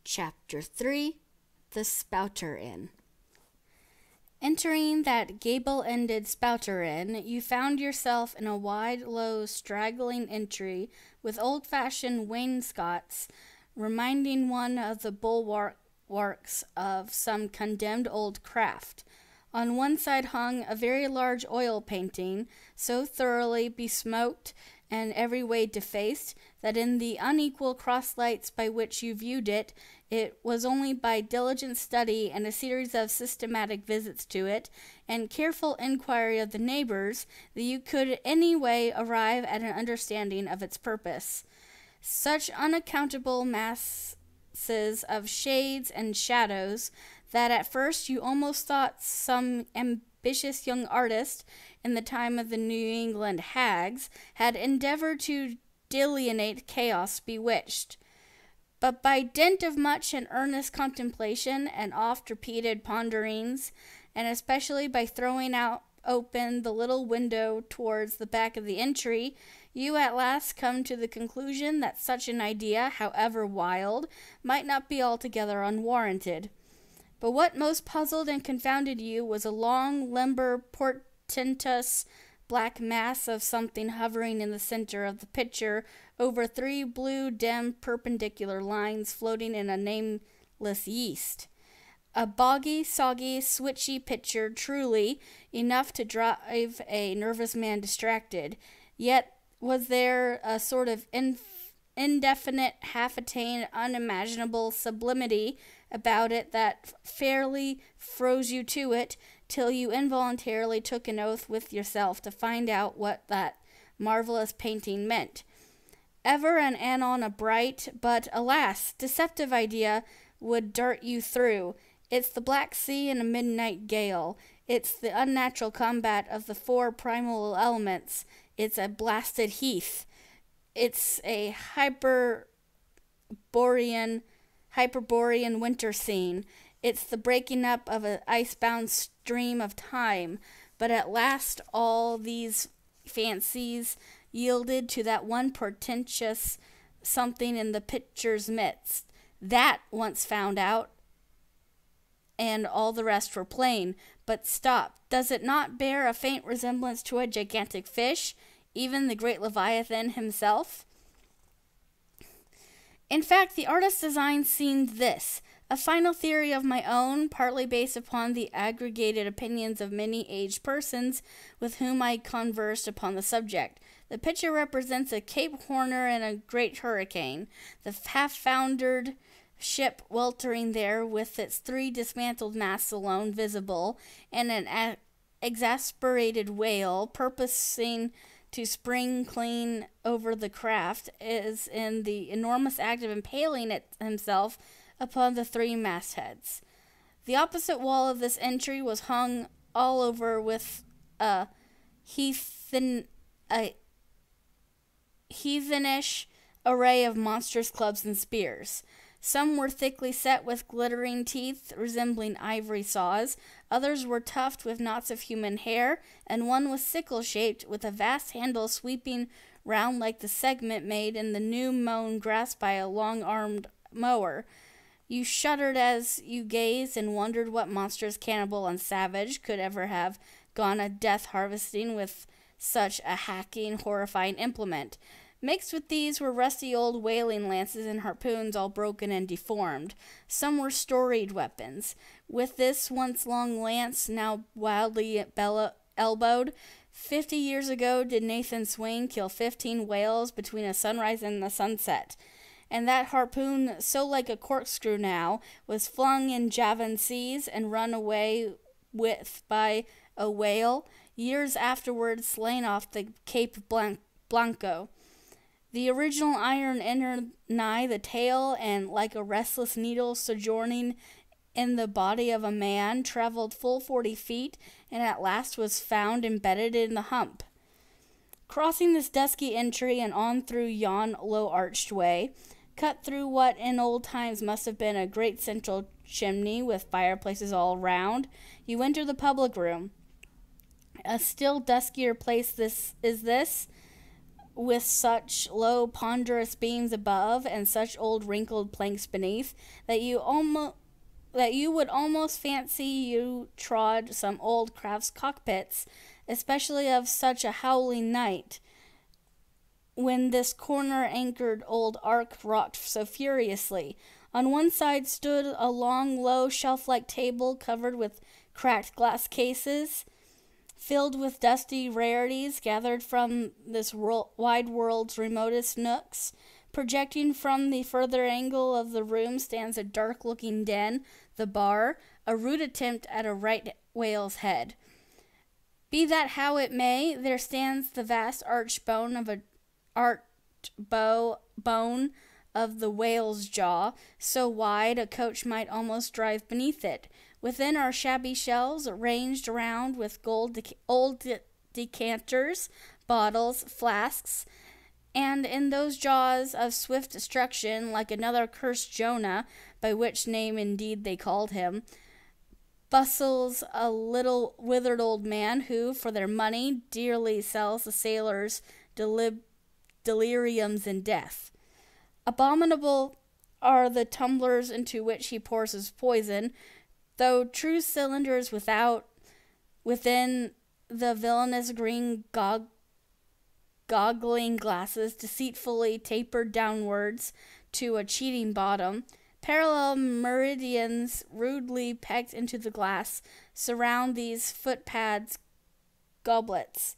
Chapter 3 The Spouter Inn. Entering that gable-ended spouter inn, you found yourself in a wide, low, straggling entry with old-fashioned wainscots reminding one of the bulwarks of some condemned old craft. On one side hung a very large oil painting, so thoroughly besmoked and every way defaced that in the unequal cross-lights by which you viewed it, it was only by diligent study and a series of systematic visits to it, and careful inquiry of the neighbors, that you could any way arrive at an understanding of its purpose. Such unaccountable masses of shades and shadows, that at first you almost thought some ambitious young artist, in the time of the New England hags, had endeavored to delineate chaos bewitched. But by dint of much and earnest contemplation and oft-repeated ponderings, and especially by throwing open the little window towards the back of the entry, you at last come to the conclusion that such an idea, however wild, might not be altogether unwarranted. But what most puzzled and confounded you was a long, limber, portentous black mass of something hovering in the center of the picture over three blue, dim, perpendicular lines floating in a nameless yeast. A boggy, soggy, switchy picture, truly, enough to drive a nervous man distracted. Yet was there a sort of indefinite, half-attained, unimaginable sublimity about it that fairly froze you to it, till you involuntarily took an oath with yourself to find out what that marvelous painting meant. Ever and anon a bright, but, alas, deceptive idea would dart you through. It's the Black Sea in a midnight gale. It's the unnatural combat of the four primal elements. It's a blasted heath. It's a Hyperborean winter scene. It's the breaking up of an icebound stream of time. But at last all these fancies yielded to that one portentous something in the picture's midst. That once found out, and all the rest were plain. But stop, does it not bear a faint resemblance to a gigantic fish, even the great Leviathan himself? In fact, the artist's design seemed this, a final theory of my own, partly based upon the aggregated opinions of many aged persons with whom I conversed upon the subject. The picture represents a Cape Horner in a great hurricane, the half-foundered ship weltering there with its three dismantled masts alone visible, and an exasperated whale purposing to spring clean over the craft is in the enormous act of impaling himself upon the three mastheads. The opposite wall of this entry was hung all over with a heathenish array of monstrous clubs and spears. Some were thickly set with glittering teeth resembling ivory saws, others were tufted with knots of human hair, and one was sickle-shaped with a vast handle sweeping round like the segment made in the new-mown grass by a long-armed mower. You shuddered as you gazed and wondered what monstrous cannibal and savage could ever have gone a death-harvesting with such a hacking, horrifying implement. Mixed with these were rusty old whaling lances and harpoons all broken and deformed. Some were storied weapons. With this once long lance, now wildly elbowed, 50 years ago did Nathan Swain kill 15 whales between a sunrise and a sunset. And that harpoon, so like a corkscrew now, was flung in Javan seas and run away with by a whale, years afterwards slain off the Cape Blanco. The original iron entered nigh the tail, and like a restless needle sojourning in the body of a man, travelled full 40 feet, and at last was found embedded in the hump. Crossing this dusky entry and on through yon low-arched way, cut through what in old times must have been a great central chimney with fireplaces all round, you enter the public room. A still duskier place this, with such low, ponderous beams above and such old, wrinkled planks beneath, that you would almost fancy you trod some old craft's cockpits, especially of such a howling night, when this corner-anchored old ark rocked so furiously. On one side stood a long, low, shelf-like table covered with cracked glass cases, filled with dusty rarities gathered from this wide world's remotest nooks. Projecting from the further angle of the room stands a dark-looking den, the bar, a rude attempt at a right whale's head. Be that how it may, there stands the vast arched bone of the whale's jaw, so wide a coach might almost drive beneath it. Within are shabby shelves ranged around with old decanters, bottles, flasks, and in those jaws of swift destruction, like another cursed Jonah, by which name indeed they called him, bustles a little withered old man who, for their money, dearly sells the sailors deliriums in death. Abominable are the tumblers into which he pours his poison, though true cylinders within the villainous green goggling glasses deceitfully tapered downwards to a cheating bottom. Parallel meridians rudely pegged into the glass surround these footpads goblets.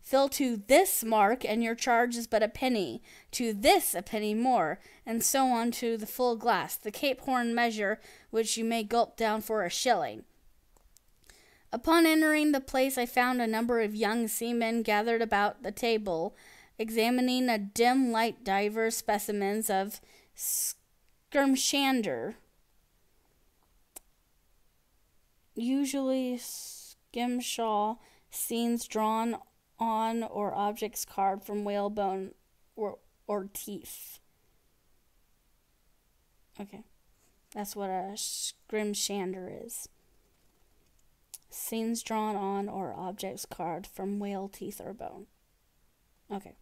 Fill to this mark, and your charge is but a penny. To this, a penny more, and so on to the full glass, the Cape Horn measure, which you may gulp down for a shilling. Upon entering the place, I found a number of young seamen gathered about the table, examining a dim light divers specimens of skirmshander, usually scrimshaw, scenes drawn on or objects carved from whalebone or teeth. Okay, that's what a scrimshander is. Scenes drawn on or objects carved from whale teeth or bone. Okay.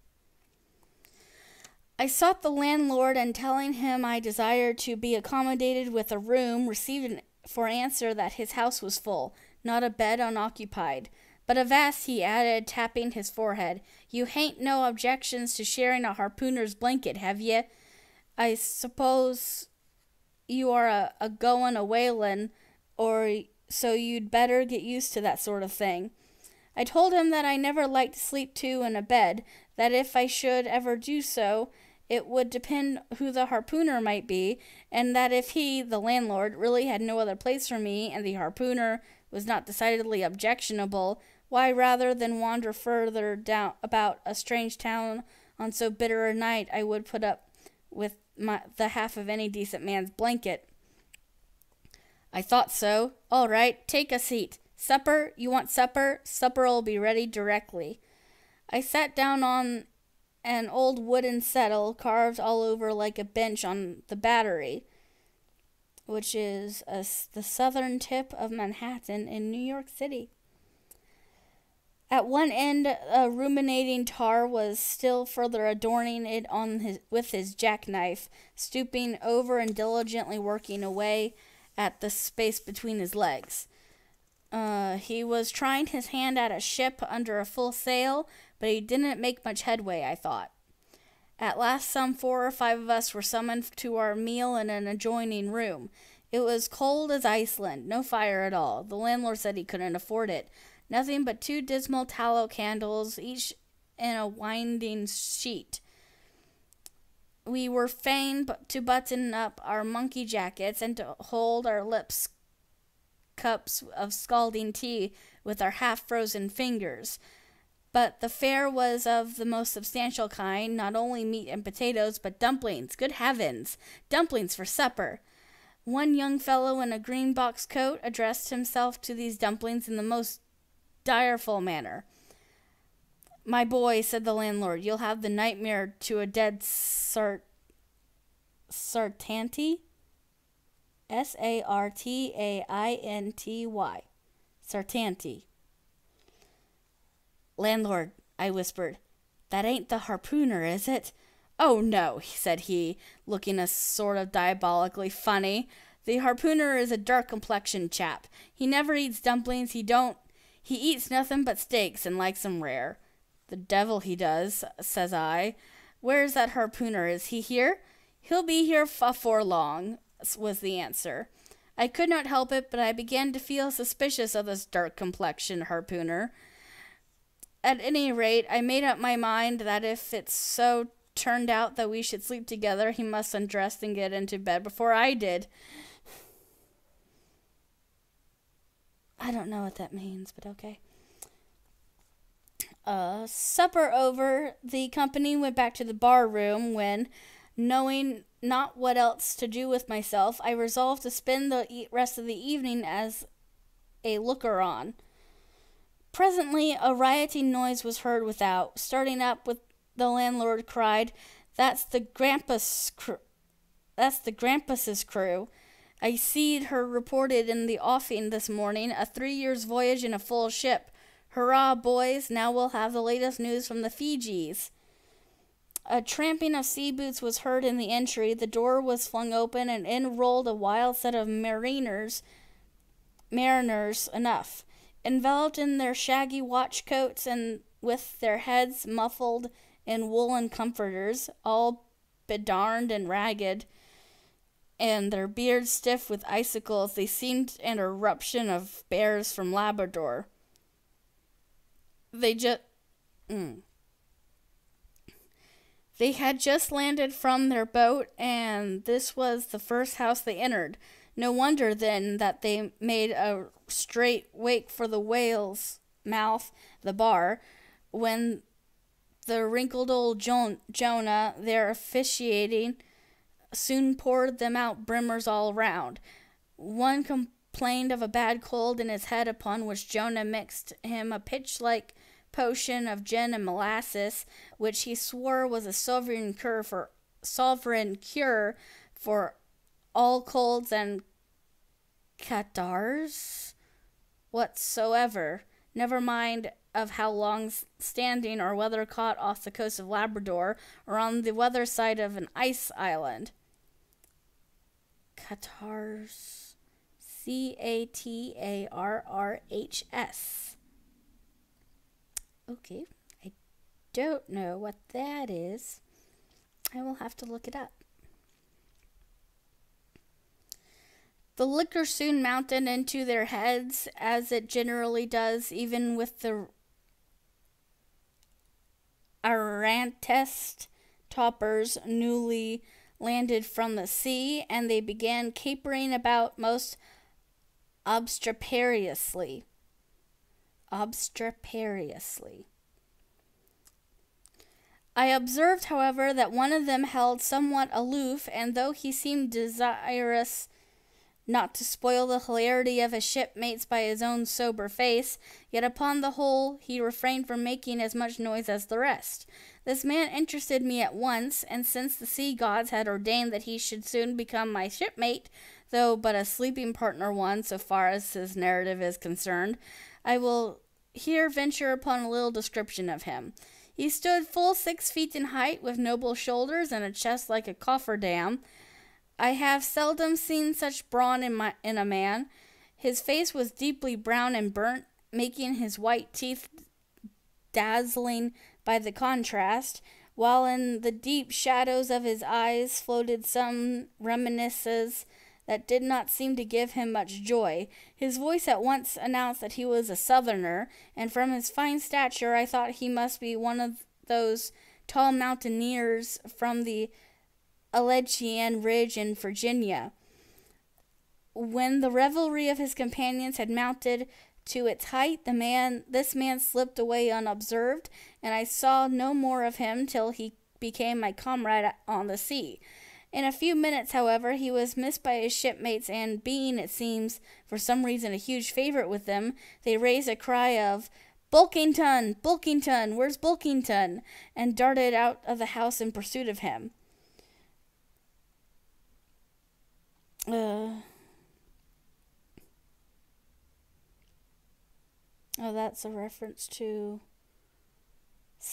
I sought the landlord, and telling him I desired to be accommodated with a room, received for answer that his house was full, not a bed unoccupied. But avast, he added, tapping his forehead, you hain't no objections to sharing a harpooner's blanket, have ye? I suppose you are a goin' a whalin', or so you'd better get used to that sort of thing. I told him that I never liked to sleep two in a bed, that if I should ever do so, it would depend who the harpooner might be, and that if he, the landlord, really had no other place for me, and the harpooner was not decidedly objectionable, why, rather than wander further down about a strange town on so bitter a night, I would put up with the half of any decent man's blanket. I thought so. All right, take a seat. Supper? You want supper? Supper'll be ready directly. I sat down on an old wooden settle carved all over like a bench on the Battery, which is the southern tip of Manhattan in New York City. At one end, a ruminating tar was still further adorning it with his jackknife, stooping over and diligently working away at the space between his legs. He was trying his hand at a ship under a full sail, but he didn't make much headway, I thought. At last, some 4 or 5 of us were summoned to our meal in an adjoining room. It was cold as Iceland, no fire at all. The landlord said he couldn't afford it. Nothing but 2 dismal tallow candles, each in a winding sheet. We were fain to button up our monkey jackets and to hold our lips cups of scalding tea with our half-frozen fingers. But the fare was of the most substantial kind, not only meat and potatoes, but dumplings. Good heavens! Dumplings for supper! One young fellow in a green box coat addressed himself to these dumplings in the most direful manner. My boy, said the landlord, you'll have the nightmare to a dead sartanty? Sartainty. Sartanty. Landlord, I whispered, That ain't the harpooner, is it?" "Oh, no," said he, looking a sort of diabolically funny. "The harpooner is a dark-complexioned chap. He never eats dumplings, he don't. He eats nothing but steaks, and likes 'em rare." "The devil he does," says I. "Where's that harpooner? Is he here?" "He'll be here afore long," was the answer. I could not help it, but I began to feel suspicious of this dark-complexioned harpooner. At any rate, I made up my mind that if it so turned out that we should sleep together, he must undress and get into bed before I did. I don't know what that means, but okay. Supper over, the company went back to the bar room when, knowing not what else to do with myself, I resolved to spend the rest of the evening as a looker-on. Presently a rioting noise was heard without. Starting up, with the landlord cried, That's the Grampus's crew. I seed her reported in the offing this morning, a 3 years' voyage in a full ship. Hurrah, boys, now we'll have the latest news from the Fijis." A tramping of sea boots was heard in the entry. The door was flung open, and in rolled a wild set of mariners enough, enveloped in their shaggy watch coats and with their heads muffled in woolen comforters, all bedarned and ragged, and their beards stiff with icicles. They seemed an eruption of bears from Labrador. They had just landed from their boat, and this was the first house they entered. No wonder, then, that they made a straight wake for the whale's mouth, the bar, when the wrinkled old Jonah, there officiating, soon poured them out brimmers all round. One complained of a bad cold in his head, upon which Jonah mixed him a pitch-like potion of gin and molasses, which he swore was a sovereign cure for all colds and catarrhs whatsoever, never mind of how long standing, or whether caught off the coast of Labrador, or on the weather side of an ice island. Catarrhs. Catarrhs. Okay, I don't know what that is. I will have to look it up. The liquor soon mounted into their heads, as it generally does, even with the arrantest toppers newly landed from the sea, and they began capering about most obstreperiously. I observed, however, that one of them held somewhat aloof, and though he seemed desirous not to spoil the hilarity of his shipmates by his own sober face, yet upon the whole he refrained from making as much noise as the rest. This man interested me at once, and since the sea gods had ordained that he should soon become my shipmate, though but a sleeping partner one, so far as his narrative is concerned, I will here venture upon a little description of him. He stood full 6 feet in height, with noble shoulders and a chest like a cofferdam. I have seldom seen such brawn in a man. His face was deeply brown and burnt, making his white teeth dazzling by the contrast, while in the deep shadows of his eyes floated some reminiscences that did not seem to give him much joy. His voice at once announced that he was a southerner, and from his fine stature I thought he must be one of those tall mountaineers from the Allegheny Ridge in Virginia. When the revelry of his companions had mounted to its height, this man slipped away unobserved, and I saw no more of him till he became my comrade on the sea. In a few minutes, however, he was missed by his shipmates, and being, it seems, for some reason a huge favorite with them, they raised a cry of "Bulkington! Bulkington! Where's Bulkington?" and darted out of the house in pursuit of him. That's a reference to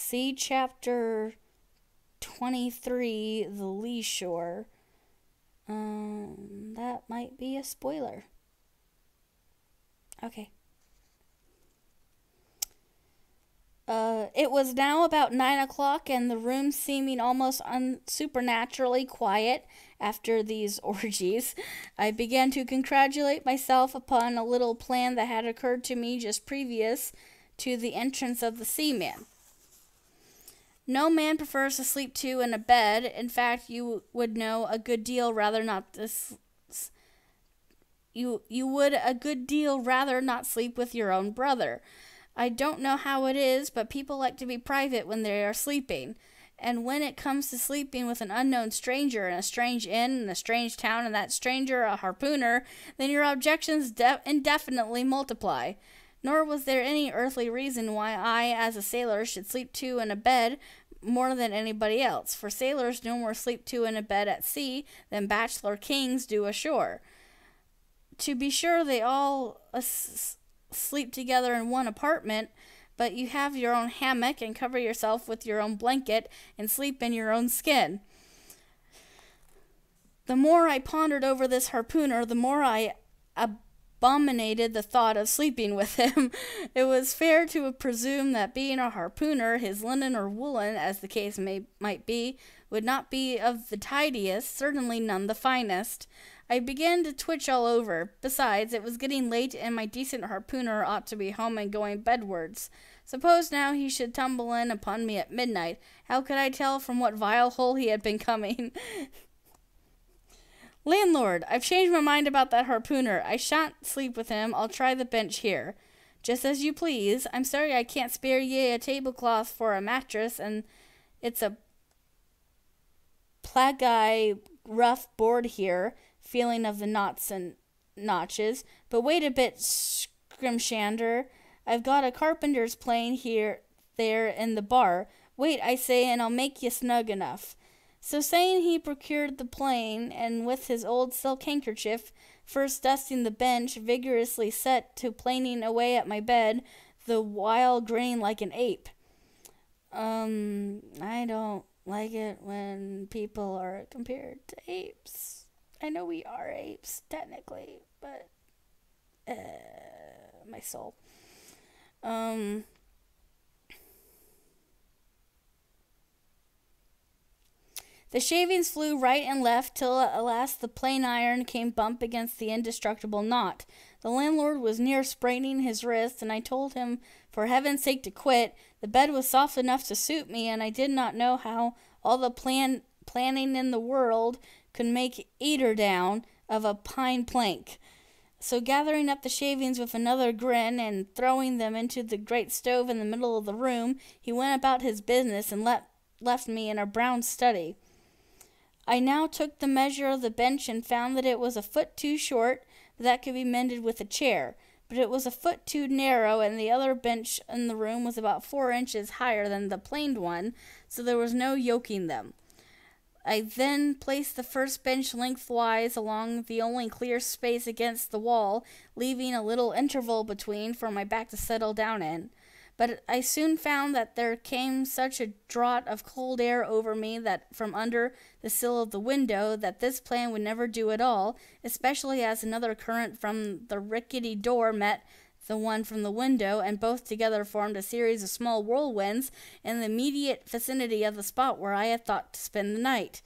See chapter 23, The Lee Shore. That might be a spoiler. Okay. It was now about 9 o'clock, and the room seeming almost supernaturally quiet after these orgies. I began to congratulate myself upon a little plan that had occurred to me just previous to the entrance of the seaman. No man prefers to sleep two in a bed. In fact, you would know a good deal rather not this. You would a good deal rather not sleep with your own brother. I don't know how it is, but people like to be private when they are sleeping. And when it comes to sleeping with an unknown stranger in a strange inn in a strange town, and that stranger a harpooner, then your objections indefinitely multiply. Nor was there any earthly reason why I, as a sailor, should sleep two in a bed more than anybody else, for sailors no more sleep two in a bed at sea than bachelor kings do ashore. To be sure, they all sleep together in one apartment, but you have your own hammock and cover yourself with your own blanket and sleep in your own skin. The more I pondered over this harpooner, the more I abominated the thought of sleeping with him. It was fair to presume that being a harpooner, his linen or woolen, as the case might be, would not be of the tidiest, certainly none the finest. I began to twitch all over. Besides, it was getting late, and my decent harpooner ought to be home and going bedwards. Suppose now he should tumble in upon me at midnight. How could I tell from what vile hole he had been coming? Landlord, I've changed my mind about that harpooner. I shan't sleep with him. I'll try the bench here. Just as you please. I'm sorry I can't spare ye a tablecloth for a mattress, and it's a plaguey rough board here, feeling of the knots and notches. But wait a bit, Scrimshander. I've got a carpenter's plane there in the bar. Wait, I say, and I'll make ye snug enough. So saying, he procured the plane, and with his old silk handkerchief, first dusting the bench, vigorously set to planing away at my bed, the while grinning like an ape. I don't like it when people are compared to apes. I know we are apes, technically, but my soul. The shavings flew right and left, till at last the plain iron came bump against the indestructible knot. The landlord was near spraining his wrist, and I told him for heaven's sake to quit. The bed was soft enough to suit me, and I did not know how all the planning in the world could make eiderdown of a pine plank. So gathering up the shavings with another grin, and throwing them into the great stove in the middle of the room, he went about his business and left me in a brown study. I now took the measure of the bench and found that it was a foot too short, but that could be mended with a chair. But it was a foot too narrow, and the other bench in the room was about 4 inches higher than the planed one, so there was no yoking them. I then placed the first bench lengthwise along the only clear space against the wall, leaving a little interval between for my back to settle down in. But I soon found that there came such a draught of cold air over me that from under the sill of the window that this plan would never do at all, especially as another current from the rickety door met the one from the window, and both together formed a series of small whirlwinds in the immediate vicinity of the spot where I had thought to spend the night.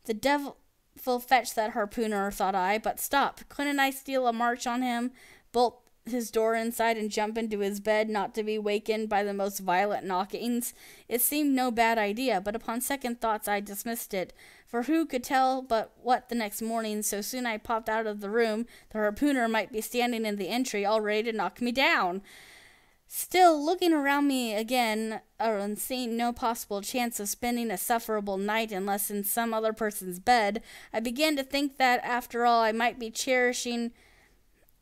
The devil fetch that harpooner, thought I, but stop. Couldn't I steal a march on him, bolt his door inside, and jump into his bed, not to be wakened by the most violent knockings? It seemed no bad idea, but upon second thoughts I dismissed it, for who could tell but what the next morning, so soon I popped out of the room, the harpooner might be standing in the entry, all ready to knock me down. Still, looking around me again, and seeing no possible chance of spending a sufferable night unless in some other person's bed, I began to think that, after all, I might be cherishing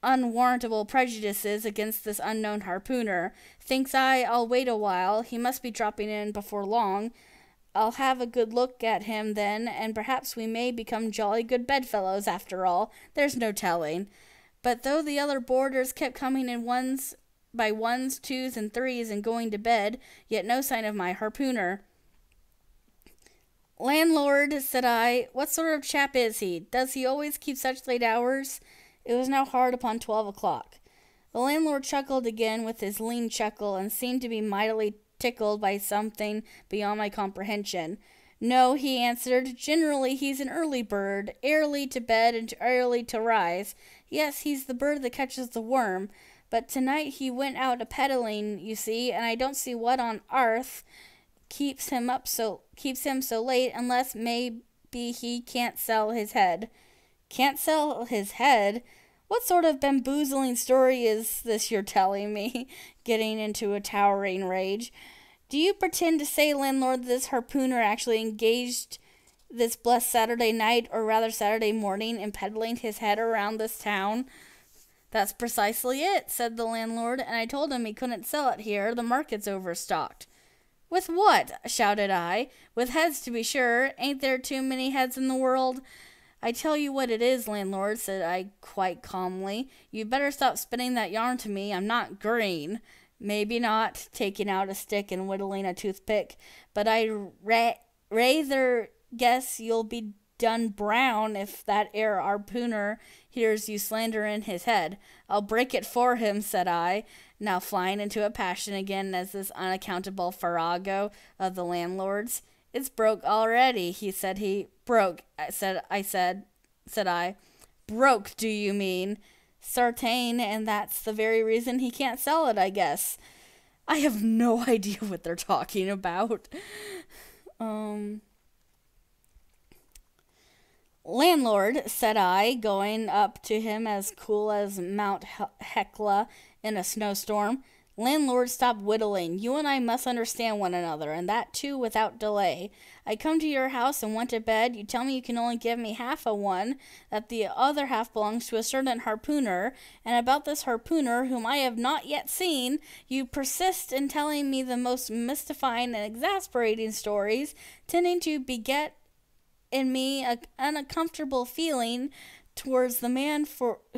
unwarrantable prejudices against this unknown harpooner. Thinks I, I'll wait a while. He must be dropping in before long. I'll have a good look at him then, and perhaps we may become jolly good bedfellows after all. There's no telling. But though the other boarders kept coming in ones by ones, twos, and threes and going to bed, yet no sign of my harpooner. Landlord, said I, what sort of chap is he? Does he always keep such late hours? It was now hard upon 12 o'clock. The landlord chuckled again with his lean chuckle, and seemed to be mightily tickled by something beyond my comprehension. No, he answered, generally he's an early bird, early to bed and early to rise. Yes, he's the bird that catches the worm, but tonight he went out a-peddling, you see, and I don't see what on arth keeps him so late, unless maybe he can't sell his head. Can't sell his head? What sort of bamboozling story is this you're telling me? Getting into a towering rage. Do you pretend to say, landlord, that this harpooner actually engaged this blessed Saturday night, or rather Saturday morning, in peddling his head around this town? That's precisely it, said the landlord, and I told him he couldn't sell it here. The market's overstocked. With what? Shouted I. With heads, to be sure. Ain't there too many heads in the world? I tell you what it is, landlord, said I quite calmly. You'd better stop spinning that yarn to me. I'm not green. Maybe not, taking out a stick and whittling a toothpick, but I rather guess you'll be done brown if that 'ere harpooner hears you slanderin' his head. I'll break it for him, said I, now flying into a passion again as this unaccountable farrago of the landlord's. It's broke already, he said. Broke, said I. Broke, do you mean? Sartain, and that's the very reason he can't sell it, I guess. I have no idea what they're talking about. Landlord, said I, going up to him as cool as Mount Hecla in a snowstorm. Landlord, stop whittling. You and I must understand one another, and that too without delay. I come to your house and want to bed. You tell me you can only give me half a one, that the other half belongs to a certain harpooner, and about this harpooner, whom I have not yet seen, you persist in telling me the most mystifying and exasperating stories, tending to beget in me an uncomfortable feeling towards the man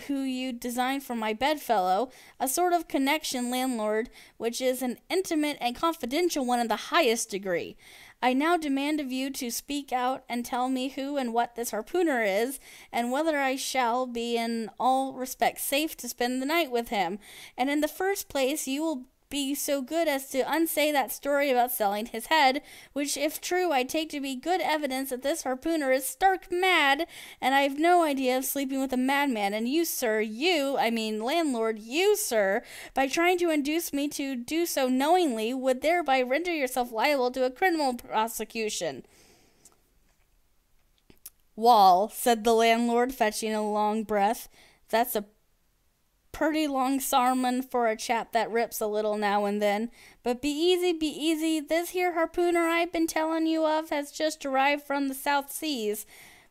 who you designed for my bedfellow, a sort of connection, landlord, which is an intimate and confidential one in the highest degree. I now demand of you to speak out and tell me who and what this harpooner is, and whether I shall be in all respects safe to spend the night with him. And in the first place, you will be so good as to unsay that story about selling his head, which, if true, I take to be good evidence that this harpooner is stark mad, and I have no idea of sleeping with a madman. And you, sir, landlord, you, sir, by trying to induce me to do so knowingly, would thereby render yourself liable to a criminal prosecution. Wall, said the landlord, fetching a long breath, that's a purty long sarmon for a chap that rips a little now and then. But be easy. This here harpooner I've been telling you of has just arrived from the South Seas,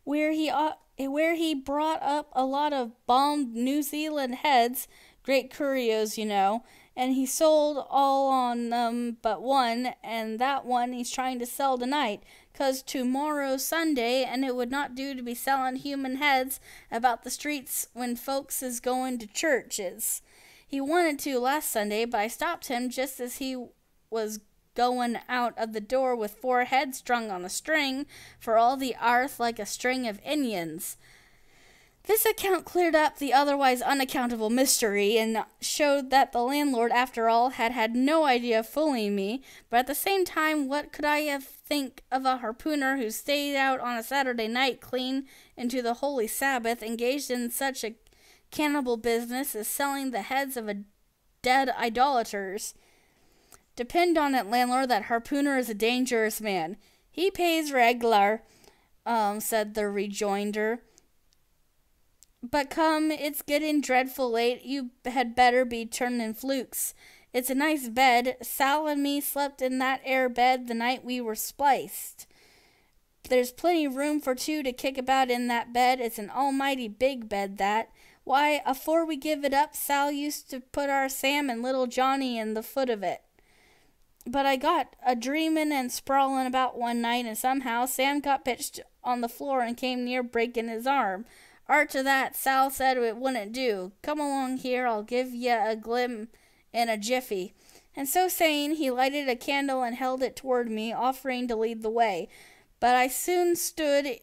where he brought up a lot of bombed New Zealand heads, great curios, you know, and he sold all on them but one, and that one he's trying to sell tonight, 'cause tomorrow's Sunday, and it would not do to be selling human heads about the streets when folks is going to churches. He wanted to last Sunday, but I stopped him just as he was going out of the door with 4 heads strung on a string, for all the arth like a string of Indians. This account cleared up the otherwise unaccountable mystery, and showed that the landlord, after all, had no idea of fooling me, but at the same time, what could I have think of a harpooner who stayed out on a Saturday night clean into the holy Sabbath, engaged in such a cannibal business as selling the heads of dead idolaters? Depend on it, landlord, that harpooner is a dangerous man. He pays reg'lar, said the rejoinder. But come, it's getting dreadful late. You had better be turning flukes. It's a nice bed. Sal and me slept in that air bed the night we were spliced. There's plenty of room for 2 to kick about in that bed. It's an almighty big bed, that. Why, afore we give it up, Sal used to put our Sam and little Johnny in the foot of it. But I got a dreamin' and sprawlin' about one night, and somehow Sam got pitched on the floor and came near breaking his arm. Arter that, Sal said it wouldn't do. Come along here, I'll give ye a glim in a jiffy. And so saying, he lighted a candle and held it toward me, offering to lead the way. But I stood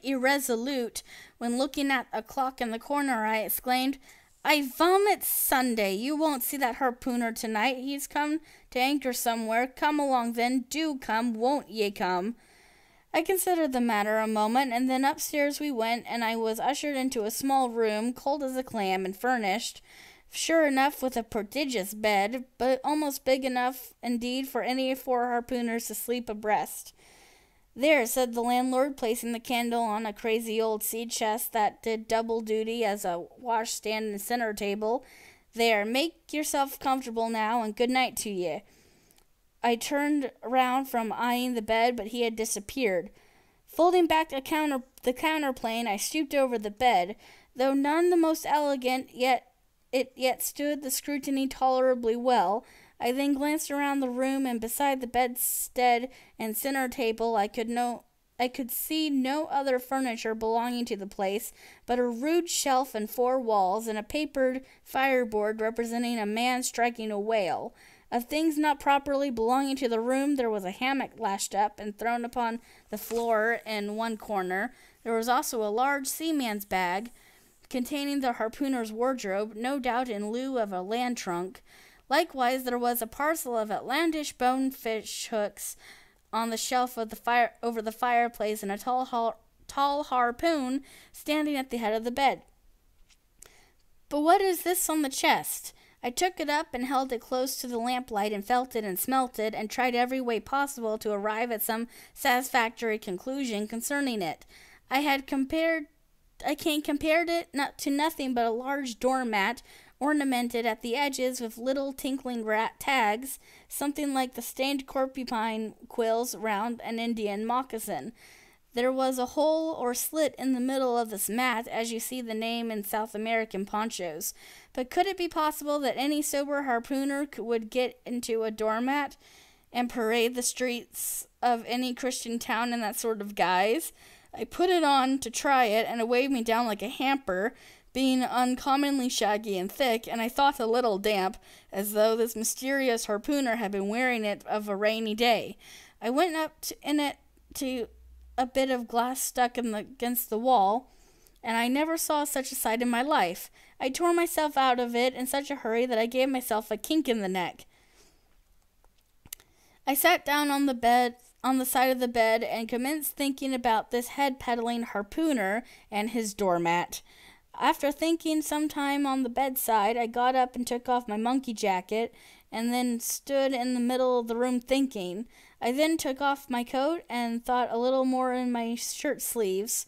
irresolute when, looking at a clock in the corner, I exclaimed, "I vomit Sunday! You won't see that harpooner tonight. He's come to anchor somewhere. Come along then. Do come, won't ye come?" I considered the matter a moment, and then upstairs we went, and I was ushered into a small room, cold as a clam, and furnished, sure enough, with a prodigious bed, but almost big enough indeed for any 4 harpooners to sleep abreast. "There," said the landlord, placing the candle on a crazy old sea chest that did double duty as a washstand and center table. "There, make yourself comfortable now, and good night to ye." I turned round from eyeing the bed, but he had disappeared. Folding back the counterpane, I stooped over the bed. Though none the most elegant, it yet stood the scrutiny tolerably well. I then glanced around the room, and beside the bedstead and center table I could see no other furniture belonging to the place but a rude shelf and 4 walls, and a papered fireboard representing a man striking a whale. Of things not properly belonging to the room, there was a hammock lashed up and thrown upon the floor in one corner. There was also a large seaman's bag containing the harpooner's wardrobe, no doubt in lieu of a land trunk. Likewise, there was a parcel of outlandish bonefish hooks on the shelf of the fire over the fireplace, and a tall harpoon standing at the head of the bed. "But what is this on the chest?" I took it up and held it close to the lamplight, and felt it and smelt it, and tried every way possible to arrive at some satisfactory conclusion concerning it. I compared it to nothing but a large doormat, ornamented at the edges with little tinkling tags, something like the stained porcupine quills round an Indian moccasin. There was a hole or slit in the middle of this mat, as you see the name in South American ponchos. But could it be possible that any sober harpooner would get into a doormat and parade the streets of any Christian town in that sort of guise? I put it on to try it, and it weighed me down like a hamper, being uncommonly shaggy and thick, and I thought a little damp, as though this mysterious harpooner had been wearing it of a rainy day. I went up in it to a bit of glass stuck against the wall, and I never saw such a sight in my life. I tore myself out of it in such a hurry that I gave myself a kink in the neck. I sat down on the side of the bed, and commenced thinking about this head-peddling harpooner and his doormat. After thinking some time on the bedside, I got up and took off my monkey jacket, and then stood in the middle of the room thinking. I then took off my coat and thought a little more in my shirt sleeves.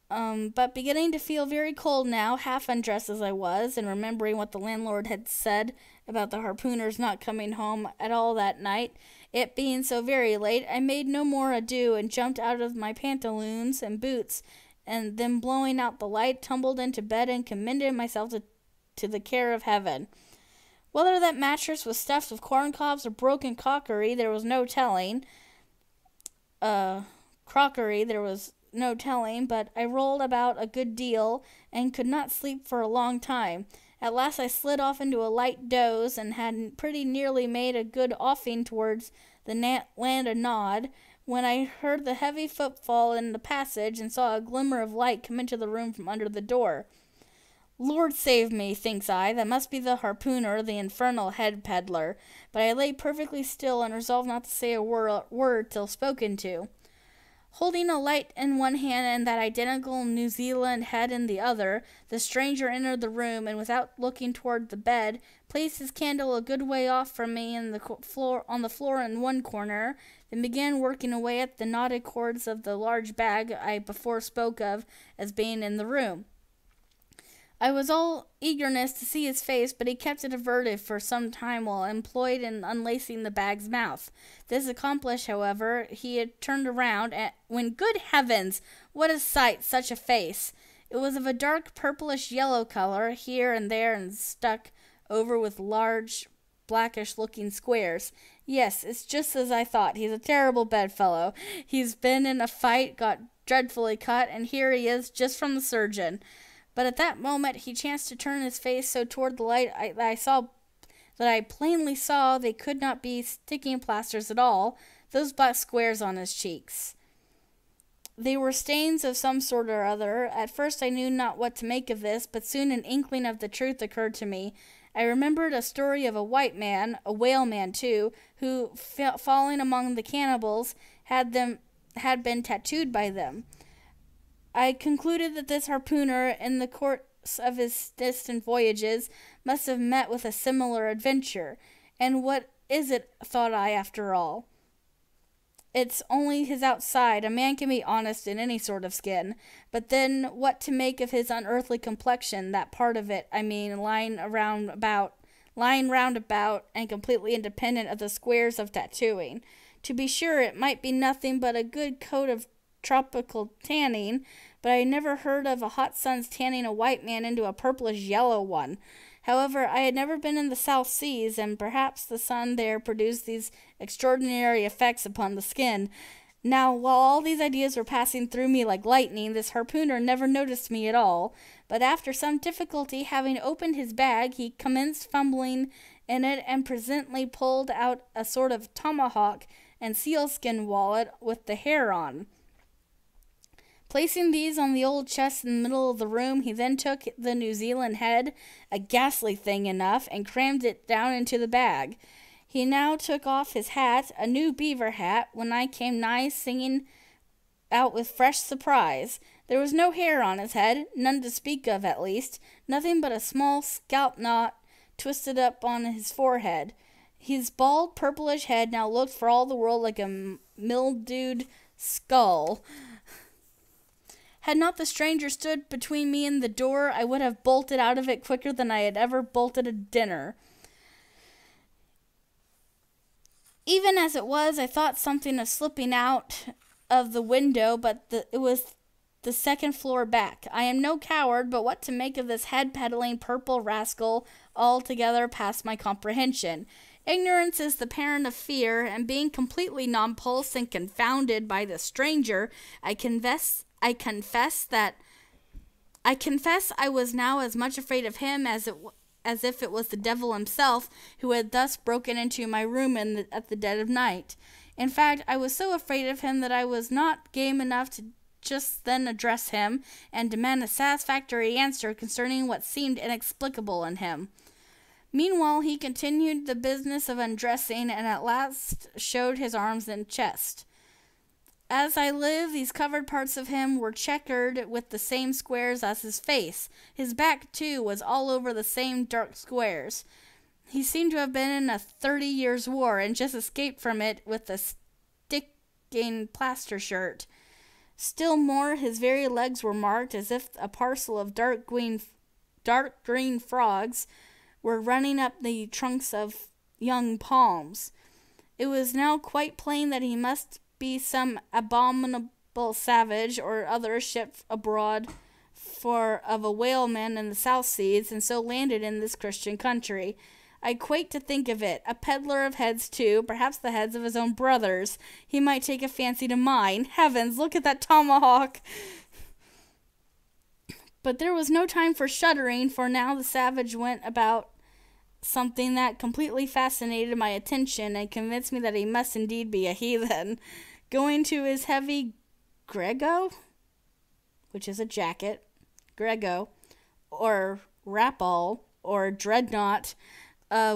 But beginning to feel very cold now, half undressed as I was, and remembering what the landlord had said about the harpooner's not coming home at all that night, it being so very late, I made no more ado, and jumped out of my pantaloons and boots, and then blowing out the light, tumbled into bed and commended myself to the care of heaven. Whether that mattress was stuffed with corncobs or broken crockery, there was no telling. But I rolled about a good deal, and could not sleep for a long time. At last I slid off into a light doze, and had pretty nearly made a good offing towards the land of Nod, when I heard the heavy footfall in the passage, and saw a glimmer of light come into the room from under the door. Lord save me, thinks I, that must be the harpooner, the infernal head peddler. But I lay perfectly still, and resolved not to say a word till spoken to. Holding a light in one hand and that identical New Zealand head in the other, the stranger entered the room, and without looking toward the bed, placed his candle a good way off from me on the floor in one corner, then began working away at the knotted cords of the large bag I before spoke of as being in the room. I was all eagerness to see his face, but he kept it averted for some time while employed in unlacing the bag's mouth. This accomplished, however, he had turned around, when, good heavens, what a sight, such a face! It was of a dark purplish yellow color, here and there, and stuck over with large blackish-looking squares. Yes, it's just as I thought. He's a terrible bedfellow. He's been in a fight, got dreadfully cut, and here he is, just from the surgeon. But at that moment he chanced to turn his face so toward the light that I plainly saw they could not be sticking plasters at all, those black squares on his cheeks. They were stains of some sort or other. At first I knew not what to make of this, but soon an inkling of the truth occurred to me. I remembered a story of a white man, a whale man too, who, falling among the cannibals, had been tattooed by them. I concluded that this harpooner, in the course of his distant voyages, must have met with a similar adventure. And what is it, thought I, after all? It's only his outside. A man can be honest in any sort of skin. But then what to make of his unearthly complexion, that part of it, I mean, lying round about, and completely independent of the squares of tattooing? To be sure, it might be nothing but a good coat of tropical tanning, but I never heard of a hot sun's tanning a white man into a purplish yellow one. However, I had never been in the South Seas, and perhaps the sun there produced these extraordinary effects upon the skin. Now, while all these ideas were passing through me like lightning, this harpooner never noticed me at all, but after some difficulty, having opened his bag, he commenced fumbling in it, and presently pulled out a sort of tomahawk and sealskin wallet with the hair on. Placing these on the old chest in the middle of the room, he then took the New Zealand head, a ghastly thing enough, and crammed it down into the bag. He now took off his hat, a new beaver hat, when I came nigh, singing out with fresh surprise. There was no hair on his head, none to speak of at least, nothing but a small scalp knot twisted up on his forehead. His bald, purplish head now looked for all the world like a mildewed skull. Had not the stranger stood between me and the door, I would have bolted out of it quicker than I had ever bolted a dinner. Even as it was, I thought something of slipping out of the window, but it was the second floor back. I am no coward, but what to make of this head-peddling purple rascal altogether past my comprehension. Ignorance is the parent of fear, and being completely nonplussed and confounded by the stranger, I confess I was now as much afraid of him as if it was the devil himself who had thus broken into my room at the dead of night. In fact, I was so afraid of him that I was not game enough to just then address him and demand a satisfactory answer concerning what seemed inexplicable in him. Meanwhile, he continued the business of undressing, and at last showed his arms and chest. As I live, these covered parts of him were checkered with the same squares as his face. His back, too, was all over the same dark squares. He seemed to have been in a 30 years' war, and just escaped from it with a sticking plaster shirt. Still more, his very legs were marked, as if a parcel of dark green frogs were running up the trunks of young palms. It was now quite plain that he must be some abominable savage or other shipped abroad of a whaleman in the South Seas, and so landed in this Christian country. I quake to think of it. A peddler of heads, too, perhaps the heads of his own brothers. He might take a fancy to mine. Heavens, look at that tomahawk! But there was no time for shuddering, for now the savage went about something that completely fascinated my attention and convinced me that he must indeed be a heathen. Going to his heavy grego, which is a jacket, grego, or rapal, or dreadnought,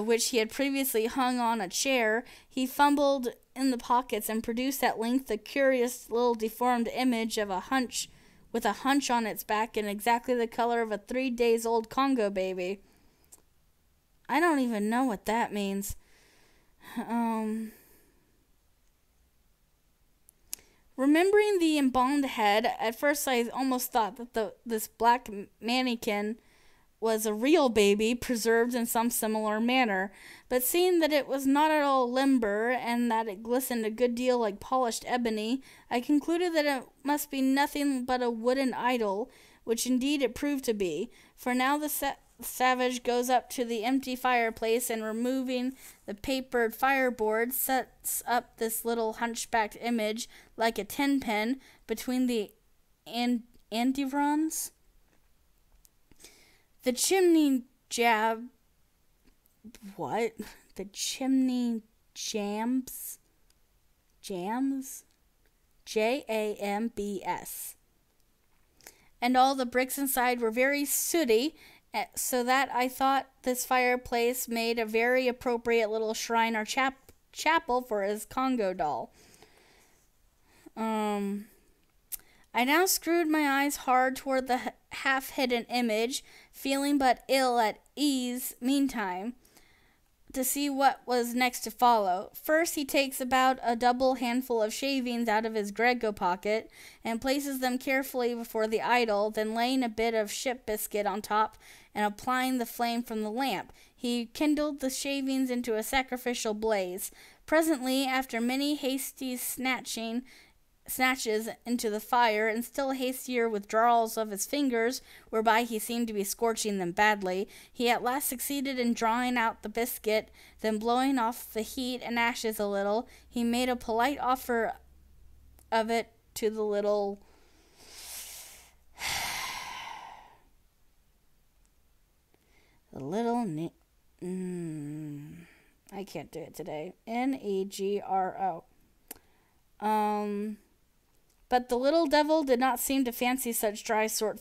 which he had previously hung on a chair, he fumbled in the pockets and produced at length a curious little deformed image of a hunch, with a hunch on its back and exactly the color of a 3-days-old Congo baby. I don't even know what that means. Remembering the embalmed head, at first I almost thought that this black mannequin was a real baby preserved in some similar manner, but seeing that it was not at all limber and that it glistened a good deal like polished ebony, I concluded that it must be nothing but a wooden idol, which indeed it proved to be, for now the savage goes up to the empty fireplace and, removing the papered fireboard, sets up this little hunchbacked image like a tin pin between the andirons. The chimney jab... What? The chimney jams? Jams? Jambs. And all the bricks inside were very sooty, so that I thought this fireplace made a very appropriate little shrine or chapel for his Congo doll. I now screwed my eyes hard toward the half-hidden image, feeling but ill at ease meantime, to see what was next to follow. First, he takes about a double handful of shavings out of his grego pocket and places them carefully before the idol, then laying a bit of ship biscuit on top and applying the flame from the lamp, he kindled the shavings into a sacrificial blaze. Presently, after many hasty snatches into the fire, and still hastier withdrawals of his fingers, whereby he seemed to be scorching them badly, he at last succeeded in drawing out the biscuit. Then, blowing off the heat and ashes a little, he made a polite offer of it to the little I can't do it today. Negro. But the little devil did not seem to fancy such dry sort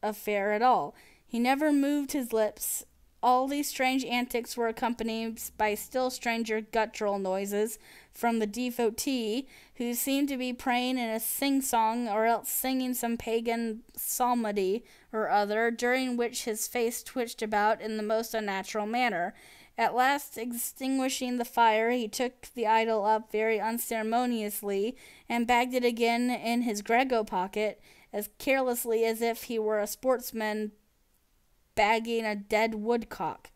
of fare at all. He never moved his lips. All these strange antics were accompanied by still stranger guttural noises from the devotee, who seemed to be praying in a sing-song or else singing some pagan psalmody or other, during which his face twitched about in the most unnatural manner. At last, extinguishing the fire, he took the idol up very unceremoniously and bagged it again in his grego pocket as carelessly as if he were a sportsman bagging a dead woodcock.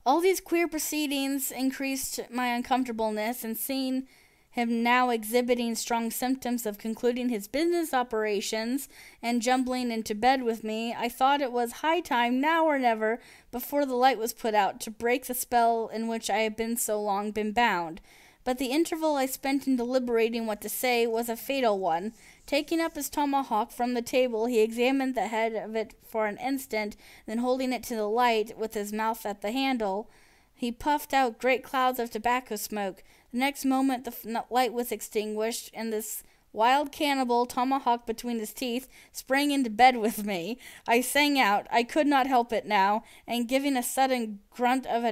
All these queer proceedings increased my uncomfortableness, and seeing him now exhibiting strong symptoms of concluding his business operations and jumbling into bed with me, I thought it was high time, now or never, before the light was put out, to break the spell in which I had been so long been bound. But the interval I spent in deliberating what to say was a fatal one. Taking up his tomahawk from the table, he examined the head of it for an instant, then holding it to the light, with his mouth at the handle, he puffed out great clouds of tobacco smoke. The next moment the light was extinguished, and this wild cannibal, tomahawk between his teeth, sprang into bed with me. I sang out. I could not help it now, and giving a sudden grunt of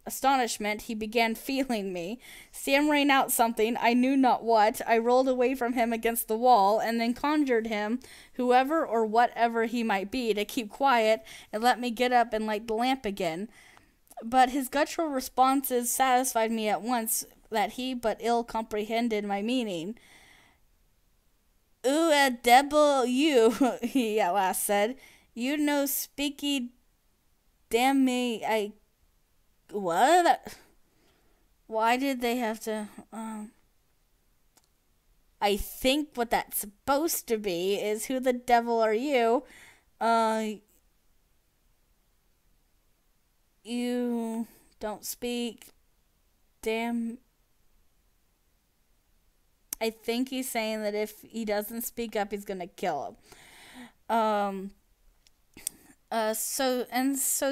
astonishment, he began feeling me. Stammering out something, I knew not what, I rolled away from him against the wall, and then conjured him, whoever or whatever he might be, to keep quiet and let me get up and light the lamp again. But his guttural responses satisfied me at once that he but ill comprehended my meaning. "Ooh, a devil you," he at last said. "You no speaky, damn me, I... What? Why did they have to... I think what that's supposed to be is, who the devil are you? You don't speak... Damn... I think he's saying that if he doesn't speak up, he's gonna kill him. So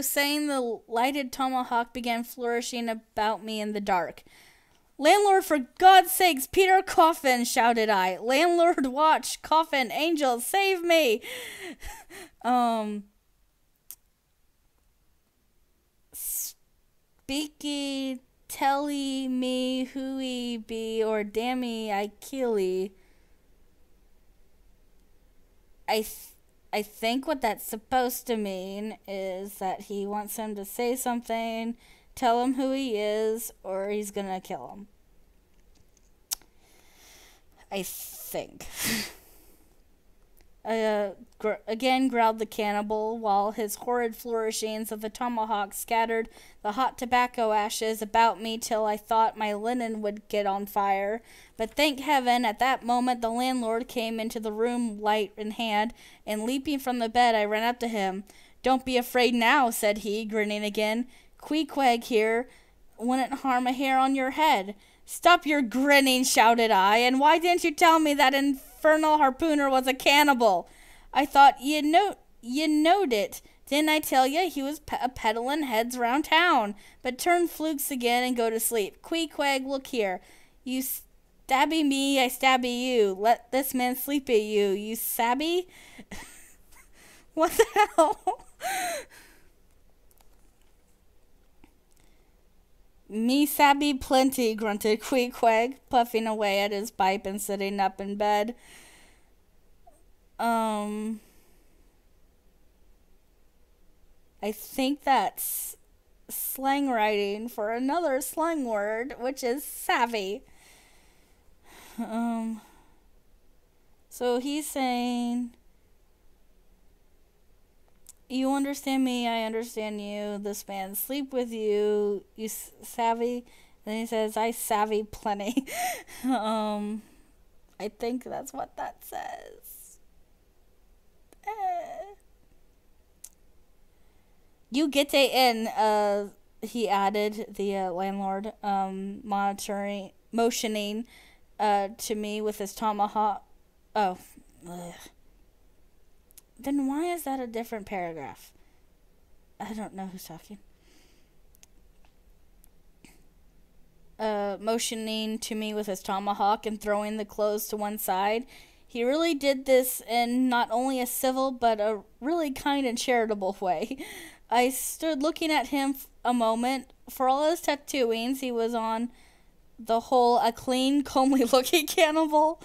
saying, the lighted tomahawk began flourishing about me in the dark. "Landlord, for God's sakes, Peter Coffin!" shouted I. "Landlord, watch! Coffin! Angel, save me!" Speaky... Telly me who he be, or dammy I kill he. I think what that's supposed to mean is that he wants him to say something, tell him who he is, or he's gonna kill him. I think. Again growled the cannibal, while his horrid flourishings of the tomahawk scattered the hot tobacco ashes about me till I thought my linen would get on fire. But thank heaven, at that moment the landlord came into the room, light in hand, and leaping from the bed I ran up to him. "Don't be afraid now," said he, grinning again. "Queequeg here wouldn't harm a hair on your head." "Stop your grinning," shouted I, "and why didn't you tell me that infernal harpooner was a cannibal? I thought ye knowed it. Didn't I tell you he was peddling heads around town? But turn flukes again and go to sleep. Queequeg, look here. You stabby me, I stabby you. Let this man sleep at you. You sabby? What the hell? Me sabby plenty, grunted Queequeg, puffing away at his pipe and sitting up in bed. I think that's slang writing for another slang word, which is savvy. So he's saying, you understand me, I understand you. This man sleep with you. You savvy? Then he says, I savvy plenty. I think that's what that says. You get in, he added, the landlord, motioning to me with his tomahawk. Oh, ugh. Then why is that a different paragraph? I don't know who's talking. Motioning to me with his tomahawk and throwing the clothes to one side. He really did this in not only a civil, but a really kind and charitable way. I stood looking at him a moment. For all his tattooings, he was on the whole a clean, comely-looking cannibal.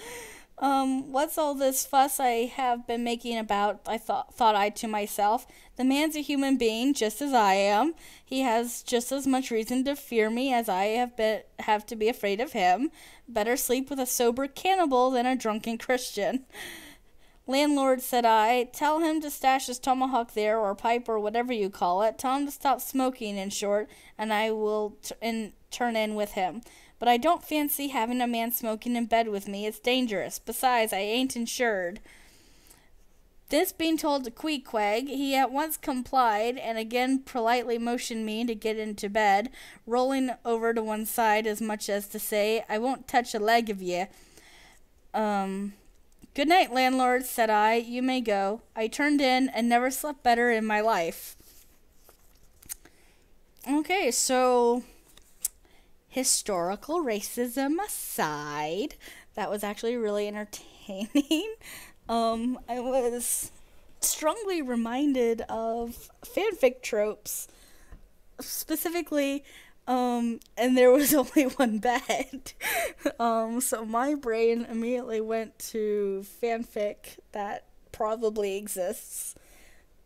What's all this fuss I have been making about? I thought I to myself. The man's a human being, just as I am. He has just as much reason to fear me as I have to be afraid of him. Better sleep with a sober cannibal than a drunken Christian. Landlord, said I, tell him to stash his tomahawk there, or pipe, or whatever you call it. Tell him to stop smoking, in short, and I will turn in with him. But I don't fancy having a man smoking in bed with me. It's dangerous. Besides, I ain't insured. This being told to Queequeg, he at once complied, and again politely motioned me to get into bed, rolling over to one side as much as to say, I won't touch a leg of ye. Good night, landlord, said I. You may go. I turned in and never slept better in my life. Okay, so historical racism aside, that was actually really entertaining. I was strongly reminded of fanfic tropes, specifically, and there was only one bed. So my brain immediately went to fanfic that probably exists.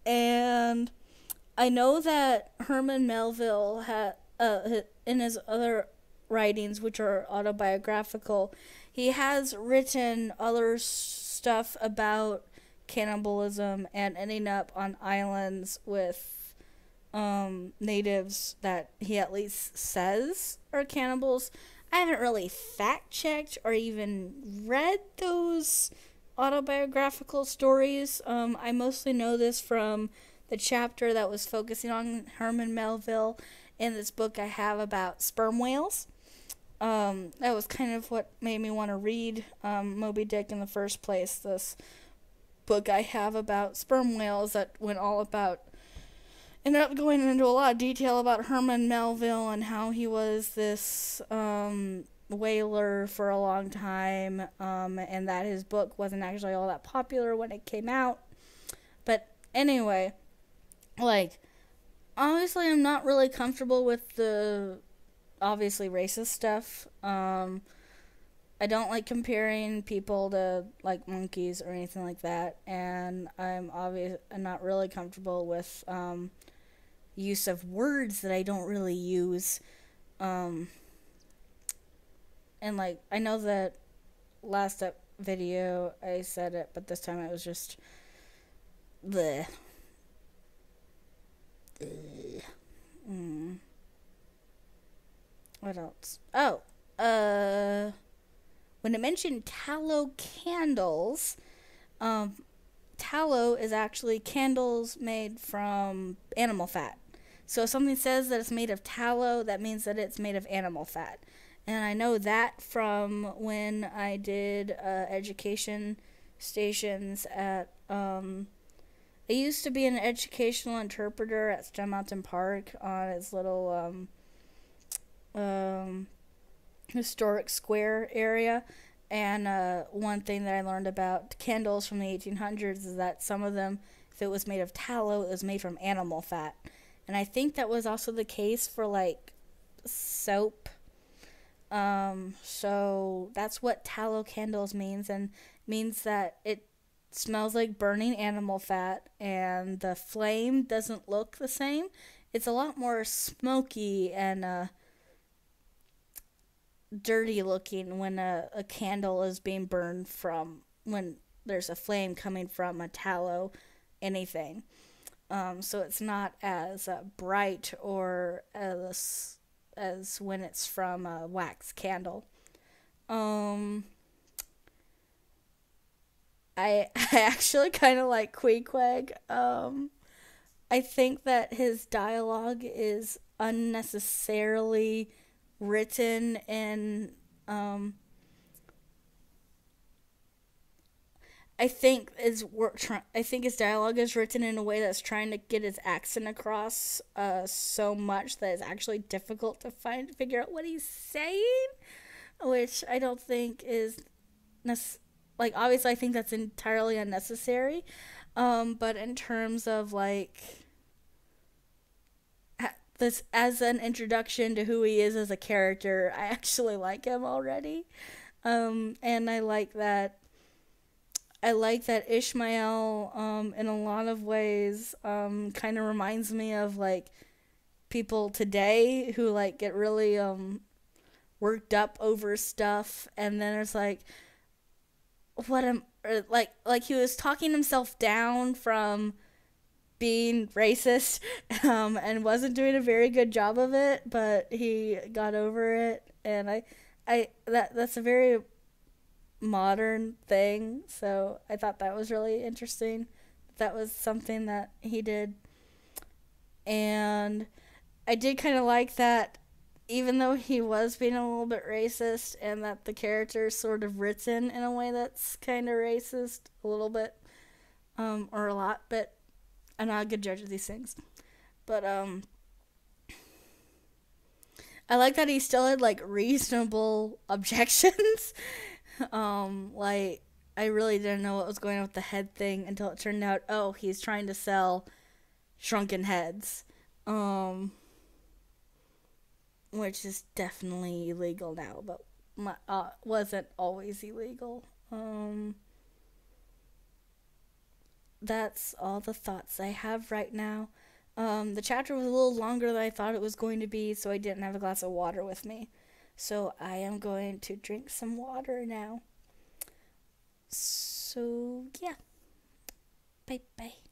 And I know that Herman Melville had, in his other writings, which are autobiographical, he has written other stuff about cannibalism and ending up on islands with natives that he at least says are cannibals. I haven't really fact-checked or even read those autobiographical stories. I mostly know this from the chapter that was focusing on Herman Melville in this book I have about sperm whales. That was kind of what made me want to read Moby-Dick in the first place. This book I have about sperm whales that ended up going into a lot of detail about Herman Melville and how he was this whaler for a long time, and that his book wasn't actually all that popular when it came out. But anyway, obviously I'm not really comfortable with the obviously racist stuff. I don't like comparing people to monkeys or anything like that, and I'm not really comfortable with use of words that I don't really use. And I know that last video I said it, but this time it was just bleh. What else? Oh, when it mentioned tallow candles, tallow is actually candles made from animal fat. So if something says that it's made of tallow, that means that it's made of animal fat. And I know that from when I did education stations at I used to be an educational interpreter at Stone Mountain Park on its little um, historic square area. And one thing that I learned about candles from the 1800s is that some of them, if it was made of tallow, it was made from animal fat. And I think that was also the case for like soap. So that's what tallow candles means, and means that it smells like burning animal fat, and the flame doesn't look the same. It's a lot more smoky and dirty looking when a candle is being burned from, when there's a flame coming from a tallow anything. So it's not as bright or as when it's from a wax candle. Um, I actually kind of like Queequeg. I think that his dialogue is unnecessarily written and I think his dialogue is written in a way that's trying to get his accent across so much that it's actually difficult to figure out what he's saying, which I don't think is like, obviously I think that's entirely unnecessary. But in terms of like this as an introduction to who he is as a character, I actually like him already. And I like that Ishmael, in a lot of ways, kind of reminds me of like people today who like get really worked up over stuff, and then it's what am like he was talking himself down from being racist, and wasn't doing a very good job of it, but he got over it, and that's a very modern thing, so I thought that was really interesting. That was something that he did, and I did kind of like that, even though he was being a little bit racist, and that the character is sort of written in a way that's kind of racist, a little bit, or a lot, but I'm not a good judge of these things. But I like that he still had like reasonable objections. Like, I really didn't know what was going on with the head thing until it turned out, oh, he's trying to sell shrunken heads. Um, which is definitely illegal now, but wasn't always illegal. That's all the thoughts I have right now. The chapter was a little longer than I thought it was going to be, so I didn't have a glass of water with me. So I am going to drink some water now. So, yeah. Bye bye.